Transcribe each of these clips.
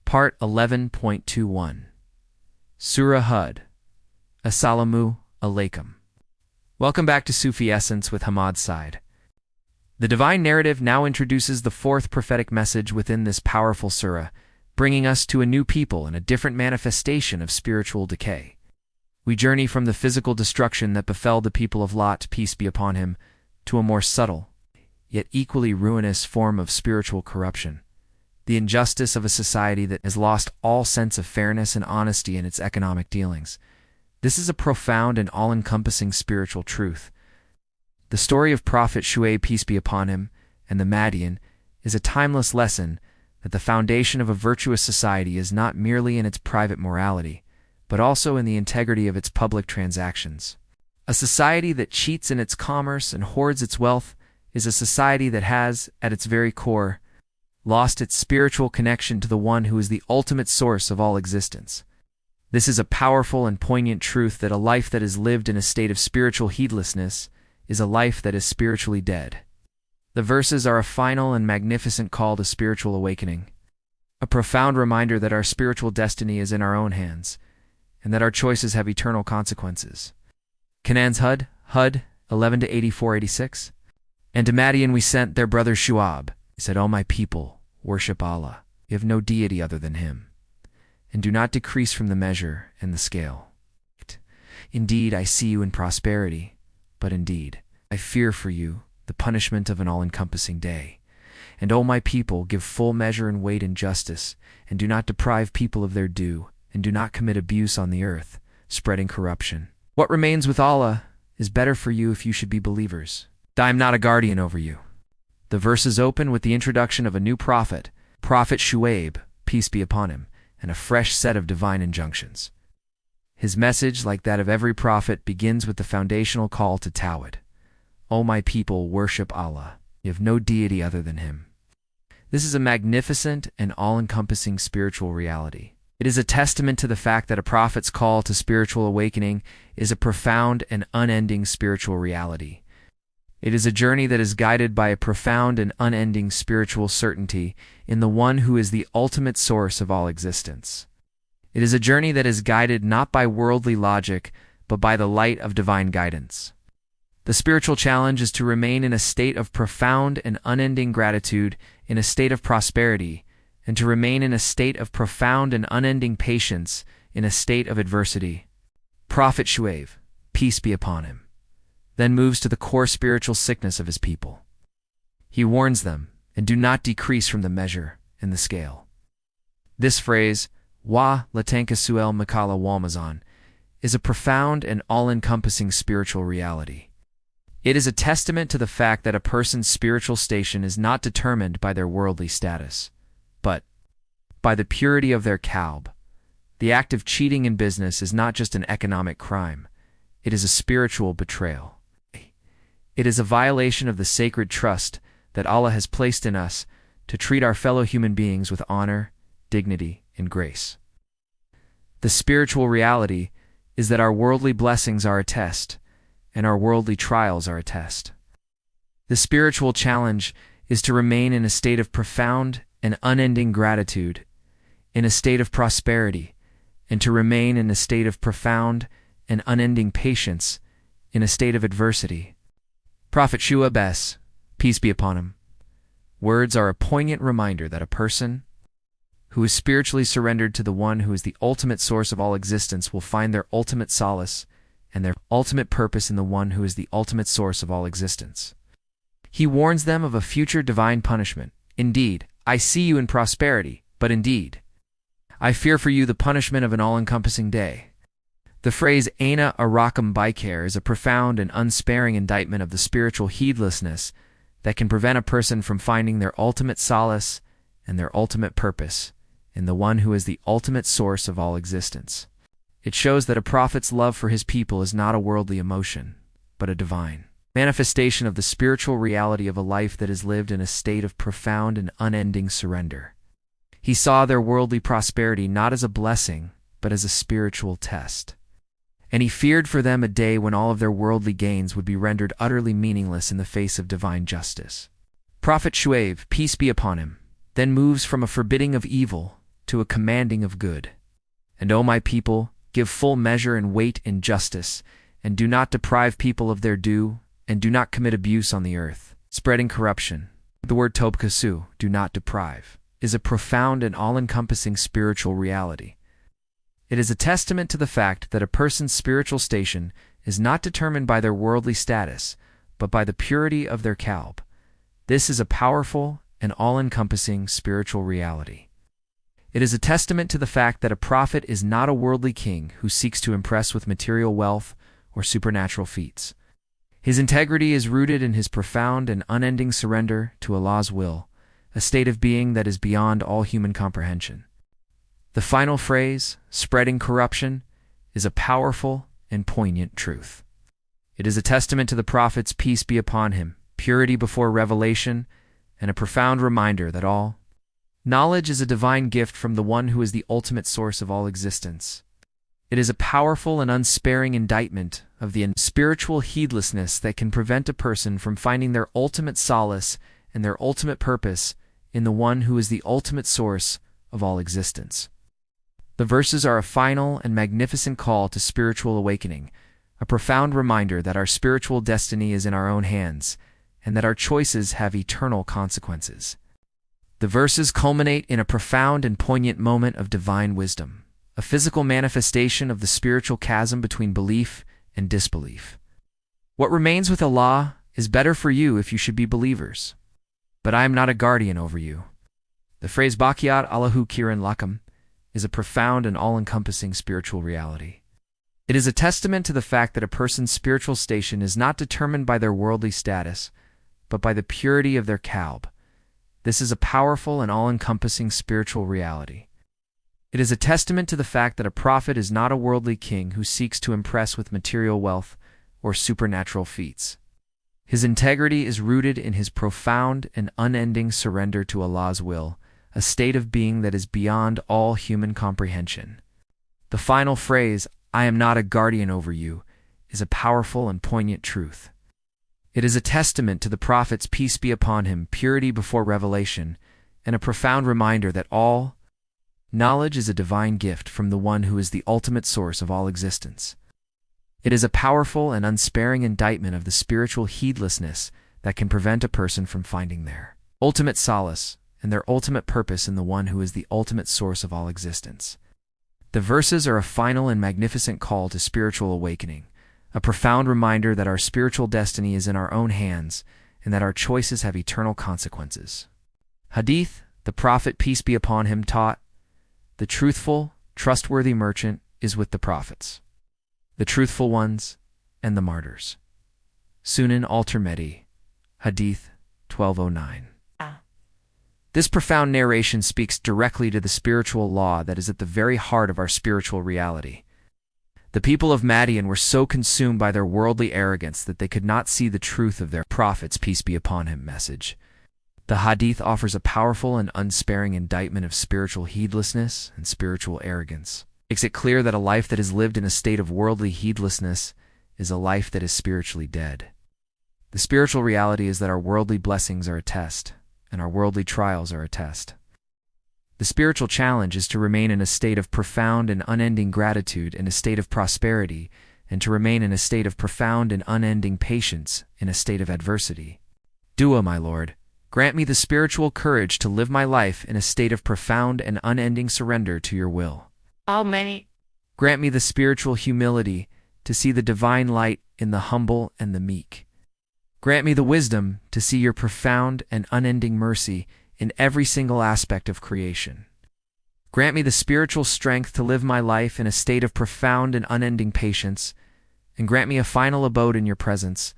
Part 11.21 Surah Hud. Assalamu alaikum. Welcome back to Sufi Essence with Hammad Syed. The divine narrative now introduces the fourth prophetic message within this powerful surah, bringing us to a new people and a different manifestation of spiritual decay. We journey from the physical destruction that befell the people of Lot, peace be upon him, to a more subtle, yet equally ruinous form of spiritual corruption. The injustice of a society that has lost all sense of fairness and honesty in its economic dealings. This is a profound and all-encompassing spiritual truth. The story of Prophet Shu'ayb, peace be upon him, and the Madyan is a timeless lesson that the foundation of a virtuous society is not merely in its private morality, but also in the integrity of its public transactions. A society that cheats in its commerce and hoards its wealth is a society that has, at its very core, lost its spiritual connection to the one who is the ultimate source of all existence. This is a powerful and poignant truth that a life that is lived in a state of spiritual heedlessness is a life that is spiritually dead. The verses are a final and magnificent call to spiritual awakening, a profound reminder that our spiritual destiny is in our own hands, and that our choices have eternal consequences. Canan's Hud 11-84-86. And to Madyan we sent their brother Shu'ayb. He said, O my people, worship Allah. You have no deity other than Him, and do not decrease from the measure and the scale. Indeed, I see you in prosperity, but indeed, I fear for you the punishment of an all-encompassing day. And, O my people, give full measure and weight in justice, and do not deprive people of their due, and do not commit abuse on the earth, spreading corruption. What remains with Allah is better for you if you should be believers. I am not a guardian over you. The verses open with the introduction of a new prophet, Prophet Shu'ayb, peace be upon him, and a fresh set of divine injunctions. His message, like that of every prophet, begins with the foundational call to Tawhid. O my people, worship Allah. You have no deity other than Him. This is a magnificent and all-encompassing spiritual reality. It is a testament to the fact that a prophet's call to spiritual awakening is a profound and unending spiritual reality. It is a journey that is guided by a profound and unending spiritual certainty in the one who is the ultimate source of all existence. It is a journey that is guided not by worldly logic, but by the light of divine guidance. The spiritual challenge is to remain in a state of profound and unending gratitude, in a state of prosperity, and to remain in a state of profound and unending patience, in a state of adversity. Prophet Shu'ayb, peace be upon him, then moves to the core spiritual sickness of his people. He warns them, and do not decrease from the measure and the scale. This phrase, wa latanka suel makala walmazan, is a profound and all-encompassing spiritual reality. It is a testament to the fact that a person's spiritual station is not determined by their worldly status, but by the purity of their kalb. The act of cheating in business is not just an economic crime, it is a spiritual betrayal. It is a violation of the sacred trust that Allah has placed in us to treat our fellow human beings with honor, dignity, and grace. The spiritual reality is that our worldly blessings are a test, and our worldly trials are a test. The spiritual challenge is to remain in a state of profound and unending gratitude, in a state of prosperity, and to remain in a state of profound and unending patience, in a state of adversity. Prophet Shu'ayb, peace be upon him, words are a poignant reminder that a person who is spiritually surrendered to the one who is the ultimate source of all existence will find their ultimate solace and their ultimate purpose in the one who is the ultimate source of all existence. He warns them of a future divine punishment. Indeed, I see you in prosperity, but indeed, I fear for you the punishment of an all-encompassing day. The phrase Aina Arakam Baikar is a profound and unsparing indictment of the spiritual heedlessness that can prevent a person from finding their ultimate solace and their ultimate purpose in the one who is the ultimate source of all existence. It shows that a prophet's love for his people is not a worldly emotion, but a divine manifestation of the spiritual reality of a life that is lived in a state of profound and unending surrender. He saw their worldly prosperity not as a blessing, but as a spiritual test. And he feared for them a day when all of their worldly gains would be rendered utterly meaningless in the face of divine justice. Prophet Shu'ayb, peace be upon him, then moves from a forbidding of evil to a commanding of good. And O my people, give full measure and weight in justice, and do not deprive people of their due, and do not commit abuse on the earth, spreading corruption. The word tobkasu, do not deprive, is a profound and all-encompassing spiritual reality. It is a testament to the fact that a person's spiritual station is not determined by their worldly status, but by the purity of their qalb. This is a powerful and all-encompassing spiritual reality. It is a testament to the fact that a prophet is not a worldly king who seeks to impress with material wealth or supernatural feats. His integrity is rooted in his profound and unending surrender to Allah's will, a state of being that is beyond all human comprehension. The final phrase, spreading corruption, is a powerful and poignant truth. It is a testament to the Prophet's peace be upon him, purity before revelation, and a profound reminder that all knowledge is a divine gift from the one who is the ultimate source of all existence. It is a powerful and unsparing indictment of the spiritual heedlessness that can prevent a person from finding their ultimate solace and their ultimate purpose in the one who is the ultimate source of all existence. The verses are a final and magnificent call to spiritual awakening, a profound reminder that our spiritual destiny is in our own hands, and that our choices have eternal consequences. The verses culminate in a profound and poignant moment of divine wisdom, a physical manifestation of the spiritual chasm between belief and disbelief. What remains with Allah is better for you if you should be believers. But I am not a guardian over you. The phrase Baqiyat Allahu Kiran Lakam is a profound and all-encompassing spiritual reality. It is a testament to the fact that a person's spiritual station is not determined by their worldly status, but by the purity of their qalb. This is a powerful and all-encompassing spiritual reality. It is a testament to the fact that a prophet is not a worldly king who seeks to impress with material wealth or supernatural feats. His integrity is rooted in his profound and unending surrender to Allah's will, a state of being that is beyond all human comprehension. The final phrase, I am not a guardian over you, is a powerful and poignant truth. It is a testament to the Prophet's peace be upon him, purity before revelation, and a profound reminder that all knowledge is a divine gift from the one who is the ultimate source of all existence. It is a powerful and unsparing indictment of the spiritual heedlessness that can prevent a person from finding their ultimate solace and their ultimate purpose in the one who is the ultimate source of all existence. The verses are a final and magnificent call to spiritual awakening, a profound reminder that our spiritual destiny is in our own hands and that our choices have eternal consequences. Hadith, the Prophet, peace be upon him, taught, the truthful, trustworthy merchant is with the prophets, the truthful ones, and the martyrs. Sunan al-Tirmidhi, Hadith 1209. This profound narration speaks directly to the spiritual law that is at the very heart of our spiritual reality. The people of Madyan were so consumed by their worldly arrogance that they could not see the truth of their Prophet's peace be upon him message. The Hadith offers a powerful and unsparing indictment of spiritual heedlessness and spiritual arrogance. It makes it clear that a life that is lived in a state of worldly heedlessness is a life that is spiritually dead. The spiritual reality is that our worldly blessings are a test, and our worldly trials are a test. The spiritual challenge is to remain in a state of profound and unending gratitude in a state of prosperity, and to remain in a state of profound and unending patience in a state of adversity. Dua, my Lord, grant me the spiritual courage to live my life in a state of profound and unending surrender to your will. Amen. Grant me the spiritual humility to see the divine light in the humble and the meek. Grant me the wisdom to see your profound and unending mercy in every single aspect of creation. Grant me the spiritual strength to live my life in a state of profound and unending patience, and grant me a final abode in your presence,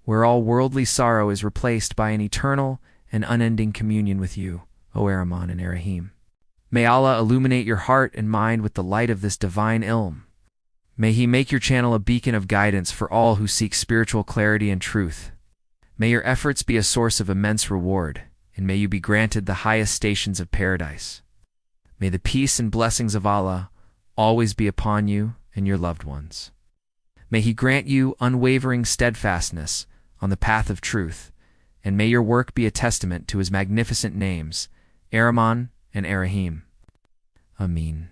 where all worldly sorrow is replaced by an eternal and unending communion with you, O Ar-Rahman and Ar-Rahim. May Allah illuminate your heart and mind with the light of this divine ilm. May He make your channel a beacon of guidance for all who seek spiritual clarity and truth. May your efforts be a source of immense reward, and may you be granted the highest stations of paradise. May the peace and blessings of Allah always be upon you and your loved ones. May He grant you unwavering steadfastness on the path of truth, and may your work be a testament to His magnificent names, Ar-Rahman and Ar-Rahim. Ameen.